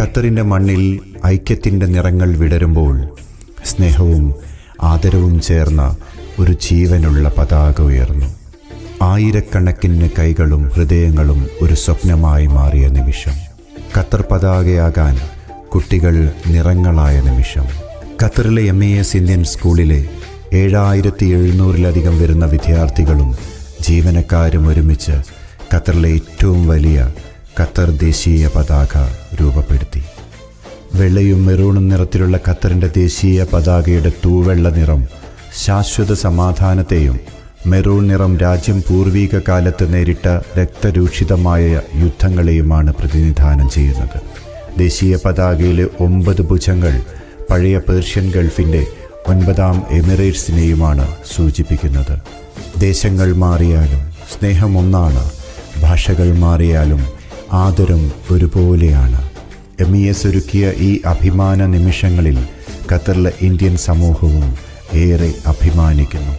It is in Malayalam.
ഖത്തറിൻ്റെ മണ്ണിൽ ഐക്യത്തിൻ്റെ നിറങ്ങൾ വിടരുമ്പോൾ സ്നേഹവും ആദരവും ചേർന്ന ഒരു ജീവനുള്ള പതാക ഉയർന്നു. ആയിരക്കണക്കിന് കൈകളും ഹൃദയങ്ങളും ഒരു സ്വപ്നമായി മാറിയ നിമിഷം. ഖത്തർ പതാകയാകാൻ കുട്ടികൾ നിറങ്ങളായ നിമിഷം. ഖത്തറിലെ MAS ഇന്ത്യൻ സ്കൂളിലെ 7700-ലധികം വരുന്ന വിദ്യാർത്ഥികളും ജീവനക്കാരും ഒരുമിച്ച് ഖത്തറിലെ ഏറ്റവും വലിയ ഖത്തർ ദേശീയ പതാക രൂപപ്പെടുത്തി. വെള്ളയും മെറൂണും നിറത്തിലുള്ള ഖത്തറിൻ്റെ ദേശീയ പതാകയുടെ തൂവെള്ള നിറം ശാശ്വത സമാധാനത്തെയും, മെറൂൺ നിറം രാജ്യം പൂർവിക കാലത്ത് നേരിട്ട രക്തരൂക്ഷിതമായ യുദ്ധങ്ങളെയുമാണ് പ്രതിനിധാനം ചെയ്യുന്നത്. ദേശീയ പതാകയിലെ 9 ഭുജങ്ങൾ പഴയ പേർഷ്യൻ ഗൾഫിൻ്റെ 9ാം എമിറേറ്റ്സിനെയുമാണ് സൂചിപ്പിക്കുന്നത്. ദേശങ്ങൾ മാറിയാലും സ്നേഹം ഒന്നാണ്, ഭാഷകൾ മാറിയാലും ആദരം ഒരുപോലെയാണ്. MES ഒരുക്കിയ ഈ അഭിമാന നിമിഷങ്ങളിൽ ഖത്തറിലെ ഇന്ത്യൻ സമൂഹവും ഏറെ അഭിമാനിക്കുന്നു.